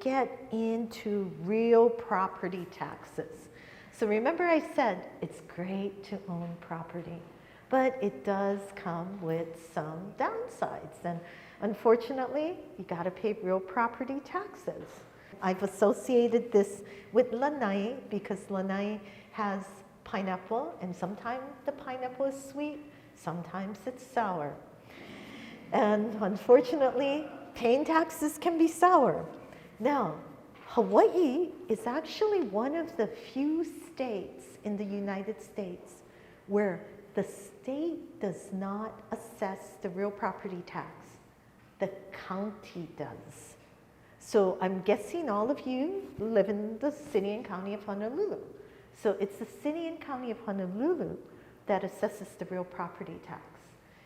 get into real property taxes. So remember I said it's great to own property, but it does come with some downsides. And unfortunately, you got to pay real property taxes. I've associated this with lanai because lanai has pineapple, and sometimes the pineapple is sweet, sometimes it's sour. And unfortunately, paying taxes can be sour. Now, Hawaii is actually one of the few states in the United States where the state does not assess the real property tax. The county does. So I'm guessing all of you live in the city and county of Honolulu. So it's the city and county of Honolulu that assesses the real property tax.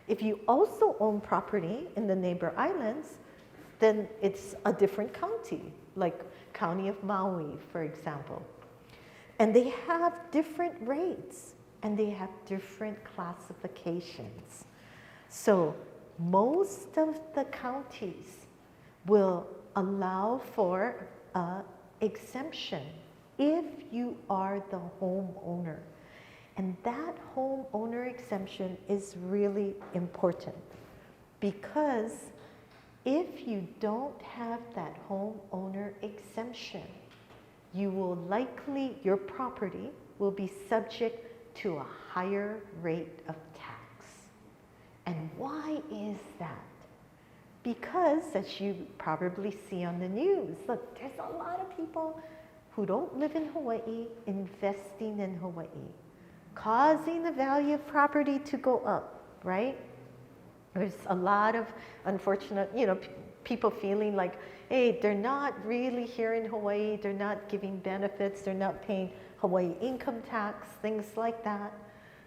If you also own property in the neighbor islands, then it's a different county, like County of Maui, for example. And they have different rates and they have different classifications. So most of the counties will allow for an exemption if you are the homeowner. And that homeowner exemption is really important because if you don't have that homeowner exemption, you will likely, your property will be subject to a higher rate of tax. And why is that? Because, as you probably see on the news, look, there's a lot of people who don't live in Hawaii investing in Hawaii, causing the value of property to go up, right? There's a lot of unfortunate, people feeling like, hey, they're not really here in Hawaii, they're not giving benefits, they're not paying Hawaii income tax, things like that.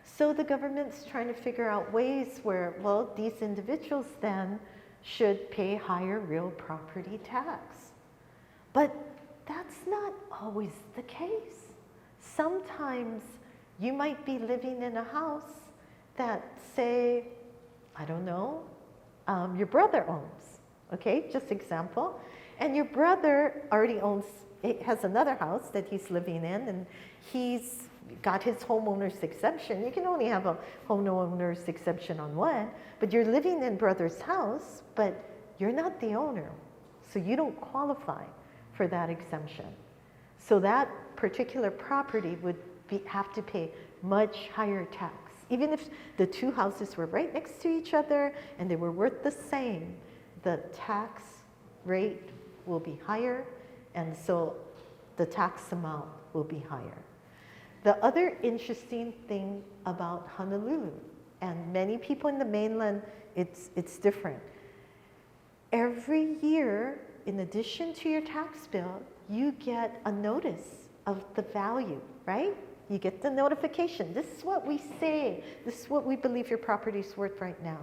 So the government's trying to figure out ways where, well, these individuals then should pay higher real property tax. But that's not always the case. Sometimes you might be living in a house that, say, I don't know, your brother owns, okay, just example. And your brother already has another house that he's living in, and he's got his homeowner's exemption. You can only have a homeowner's exemption on one, but you're living in brother's house, but you're not the owner, so you don't qualify for that exemption. So that particular property would have to pay much higher tax. Even if the two houses were right next to each other and they were worth the same, the tax rate will be higher, and so the tax amount will be higher. The other interesting thing about Honolulu, and many people in the mainland, it's different. Every year, in addition to your tax bill, you get a notice of the value, right? You get the notification. This is what we say. This is what we believe your property is worth right now.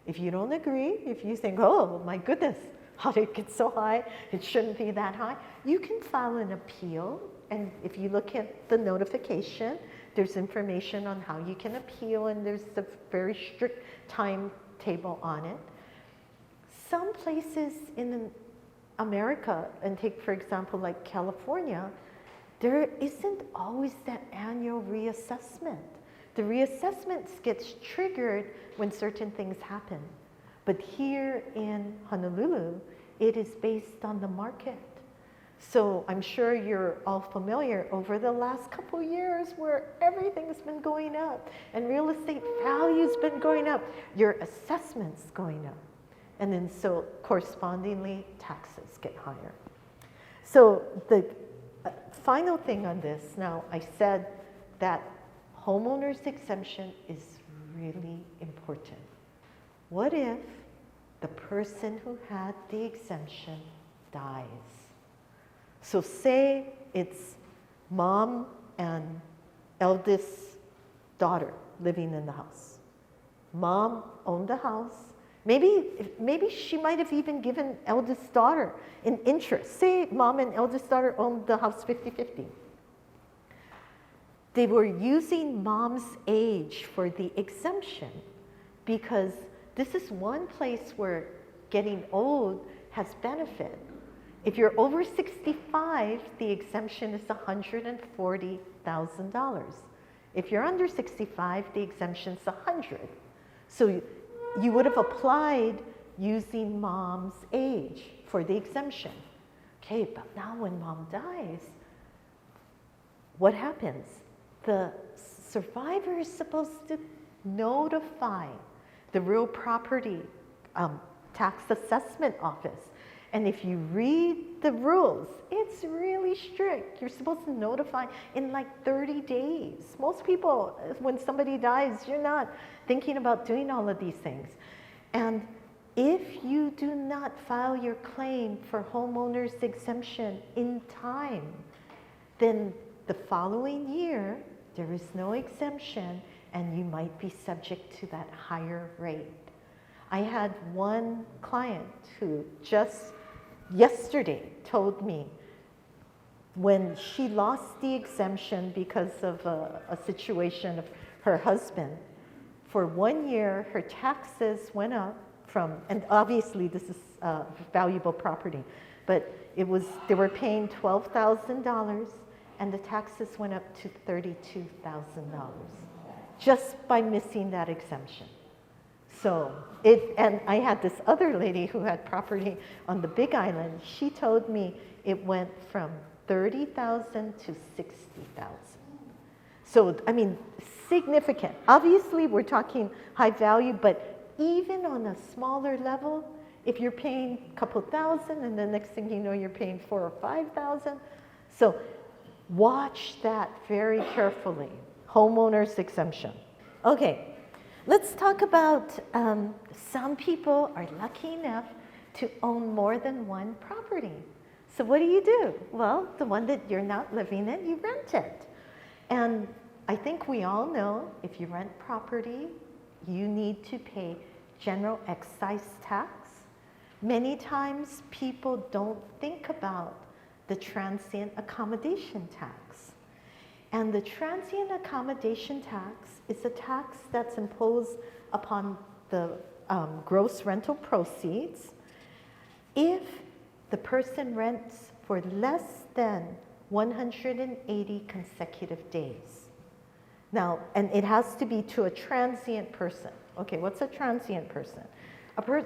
If you don't agree, if you think, oh my goodness, how did it get so high? It shouldn't be that high. You can file an appeal. And if you look at the notification, there's information on how you can appeal, and there's a very strict timetable on it. Some places in America, and take for example like California, there isn't always that annual reassessment. The reassessment gets triggered when certain things happen. But here in Honolulu, it is based on the market. So I'm sure you're all familiar over the last couple years where everything's been going up and real estate value's been going up, your assessment's going up. And then so correspondingly, taxes get higher. So the final thing on this, now I said that homeowner's exemption is really important. What if the person who had the exemption dies? So say it's mom and eldest daughter living in the house. Mom owned the house. Maybe she might have even given eldest daughter an interest. Say mom and eldest daughter owned the house 50-50. They were using mom's age for the exemption because this is one place where getting old has benefit. If you're over 65, the exemption is $140,000. If you're under 65, the exemption's $100,000. So you would have applied using mom's age for the exemption. Okay, but now when mom dies, what happens? The survivor is supposed to notify the real property tax assessment office. And if you read the rules, it's really strict. You're supposed to notify in like 30 days. Most people, when somebody dies, you're not thinking about doing all of these things. And if you do not file your claim for homeowner's exemption in time, then the following year, there is no exemption and you might be subject to that higher rate. I had one client who just yesterday told me when she lost the exemption because of a situation of her husband, for 1 year her taxes went up from, and obviously this is valuable property, but it was, they were paying $12,000 and the taxes went up to $32,000 just by missing that exemption. So and I had this other lady who had property on the Big Island. She told me it went from $30,000 to $60,000. So, I mean, significant. Obviously, we're talking high value, but even on a smaller level, if you're paying a couple thousand and the next thing you know, you're paying $4,000 or $5,000. So watch that very carefully. Homeowner's exemption. Okay. Let's talk about some people are lucky enough to own more than one property. So what do? Well, the one that you're not living in, you rent it. And I think we all know if you rent property, you need to pay general excise tax. Many times people don't think about the transient accommodation tax. And the transient accommodation tax is a tax that's imposed upon the gross rental proceeds if the person rents for less than 180 consecutive days. Now, and it has to be to a transient person. Okay, what's a transient person?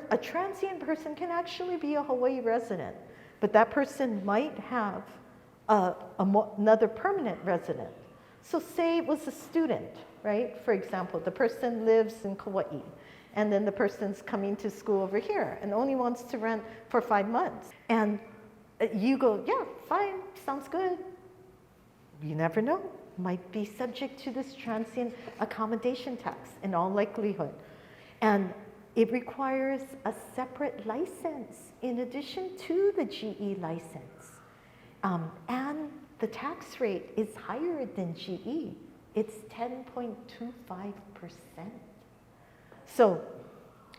A transient person can actually be a Hawaii resident, but that person might have another permanent resident. So say it was a student, right? For example, the person lives in Kauai, and then the person's coming to school over here and only wants to rent for 5 months. And you go, yeah, fine, sounds good. You never know, might be subject to this transient accommodation tax in all likelihood. And it requires a separate license in addition to the GE license. And the tax rate is higher than GE. It's 10.25%. So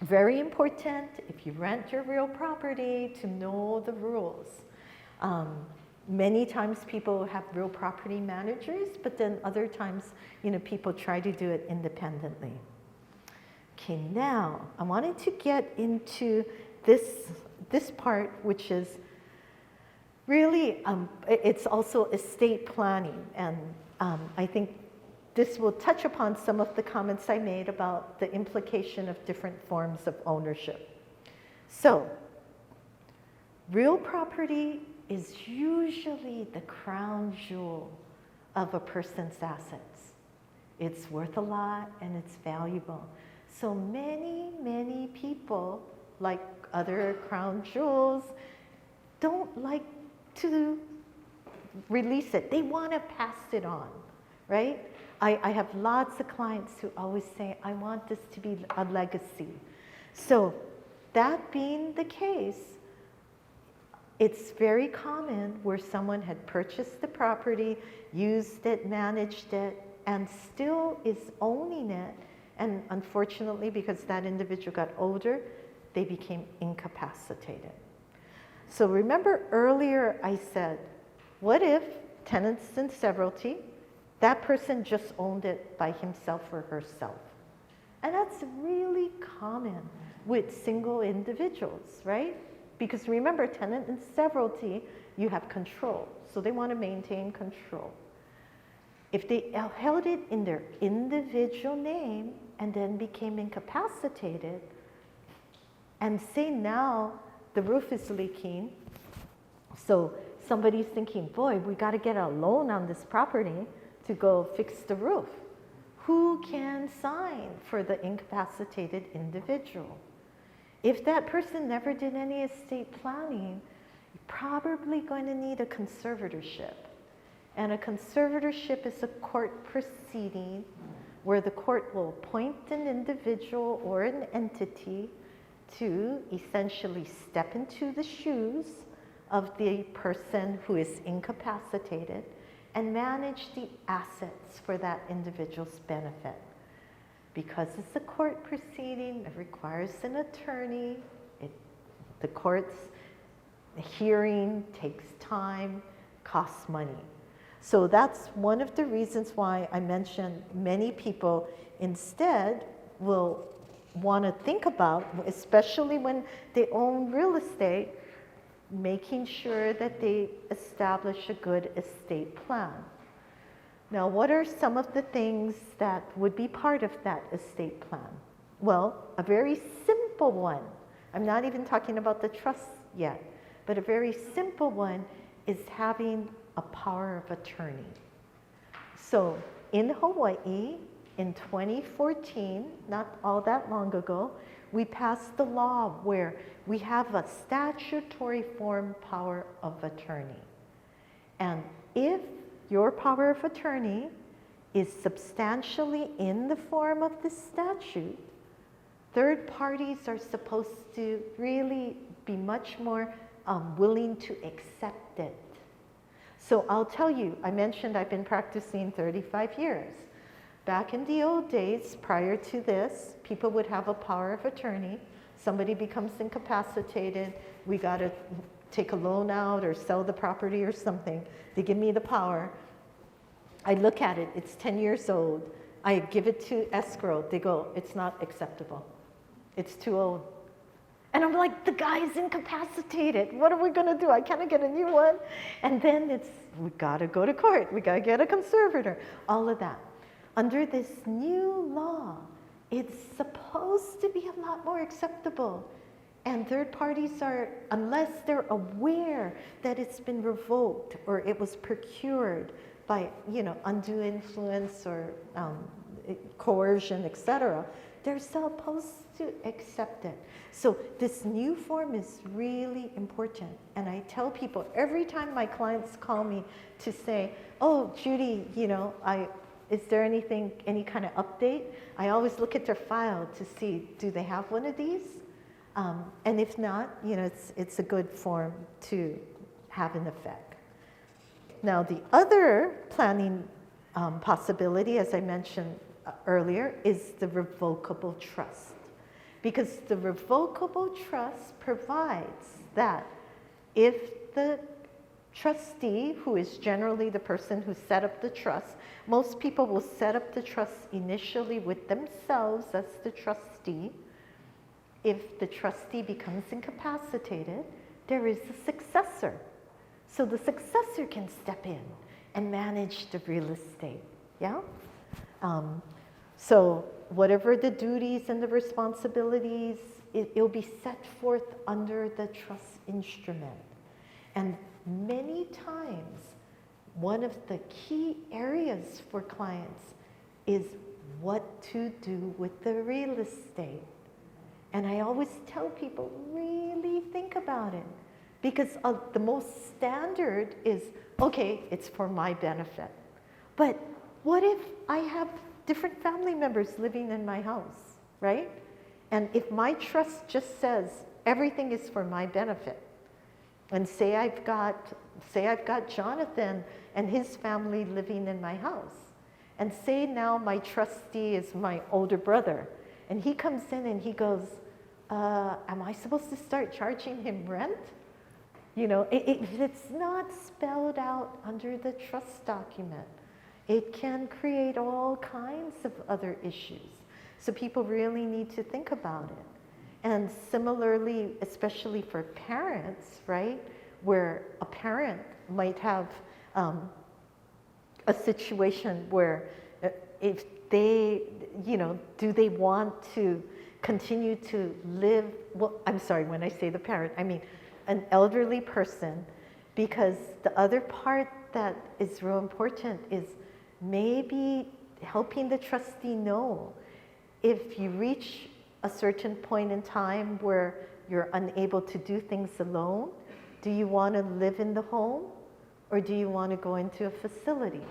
very important if you rent your real property to know the rules. Many times people have real property managers, but then other times, people try to do it independently. Okay, now I wanted to get into this part, which is really, it's also estate planning, and I think this will touch upon some of the comments I made about the implication of different forms of ownership. So, real property is usually the crown jewel of a person's assets. It's worth a lot and it's valuable. So many people, like other crown jewels, don't like to release it. They want to pass it on, right? I have lots of clients who always say, I want this to be a legacy. So that being the case, it's very common where someone had purchased the property, used it, managed it, and still is owning it. And unfortunately, because that individual got older, they became incapacitated. So remember earlier I said, what if tenants in severalty, that person just owned it by himself or herself? And that's really common with single individuals, right? Because remember, tenant and severalty, you have control. So they want to maintain control. If they held it in their individual name and then became incapacitated, and say now the roof is leaking, so somebody's thinking, boy, we got to get a loan on this property to go fix the roof. Who can sign for the incapacitated individual? If that person never did any estate planning, you're probably going to need a conservatorship. And a conservatorship is a court proceeding where the court will appoint an individual or an entity to essentially step into the shoes of the person who is incapacitated and manage the assets for that individual's benefit. Because it's a court proceeding, it requires an attorney, the court's hearing takes time, costs money. So that's one of the reasons why I mentioned many people instead will want to think about, especially when they own real estate, making sure that they establish a good estate plan. Now, what are some of the things that would be part of that estate plan? Well, a very simple one. I'm not even talking about the trust yet, but a very simple one is having a power of attorney. So in Hawaii, in 2014, not all that long ago, we passed the law where we have a statutory form power of attorney. And if your power of attorney is substantially in the form of the statute, third parties are supposed to really be much more willing to accept it. So I'll tell you, I mentioned I've been practicing 35 years. Back in the old days, prior to this, people would have a power of attorney. Somebody becomes incapacitated. We got to take a loan out or sell the property or something. They give me the power. I look at it. It's 10 years old. I give it to escrow. They go, it's not acceptable. It's too old. And I'm like, the guy's incapacitated. What are we going to do? I can't get a new one. And then we got to go to court. We got to get a conservator. All of that. Under this new law, it's supposed to be a lot more acceptable. And third parties are, unless they're aware that it's been revoked or it was procured by, undue influence or coercion, etc., they're supposed to accept it. So this new form is really important. And I tell people every time my clients call me to say, oh, Judy, is there any kind of update? I always look at their file to see, do they have one of these? And if not, it's a good form to have in effect. Now, the other planning possibility, as I mentioned earlier, is the revocable trust. Because the revocable trust provides that if the trustee, who is generally the person who set up the trust, most people will set up the trust initially with themselves as the trustee. If the trustee becomes incapacitated, there is a successor. So the successor can step in and manage the real estate, yeah? So whatever the duties and the responsibilities, it'll be set forth under the trust instrument. And many times, one of the key areas for clients is what to do with the real estate. And I always tell people, really think about it. Because the most standard is, okay, it's for my benefit. But what if I have different family members living in my house, right? And if my trust just says everything is for my benefit, and say I've got Jonathan and his family living in my house, and say now my trustee is my older brother, and he comes in and he goes, am I supposed to start charging him rent? If it's not spelled out under the trust document, it can create all kinds of other issues. So people really need to think about it. And similarly, especially for parents, right, where a parent might have a situation where if they, do they want to continue to live, well, I'm sorry, when I say the parent, I mean an elderly person, because the other part that is real important is maybe helping the trustee know if you reach a certain point in time where you're unable to do things alone, do you want to live in the home or do you want to go into a facility?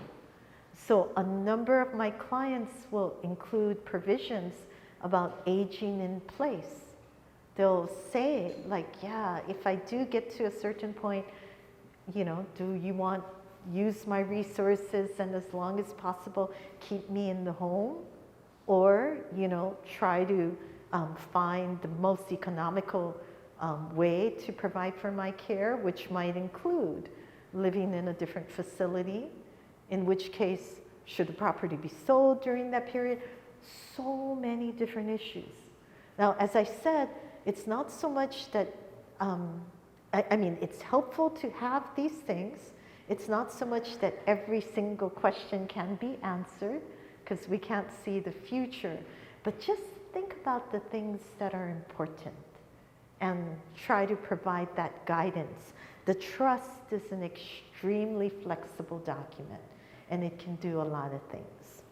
So a number of my clients will include provisions about aging in place. They'll say like, yeah, if I do get to a certain point, do you want use my resources and as long as possible keep me in the home, or try to find the most economical way to provide for my care, which might include living in a different facility, in which case should the property be sold during that period? So many different issues. Now, as I said, it's not so much that I mean, it's helpful to have these things. It's not so much that every single question can be answered because we can't see the future, but just think about the things that are important and try to provide that guidance. The trust is an extremely flexible document and it can do a lot of things.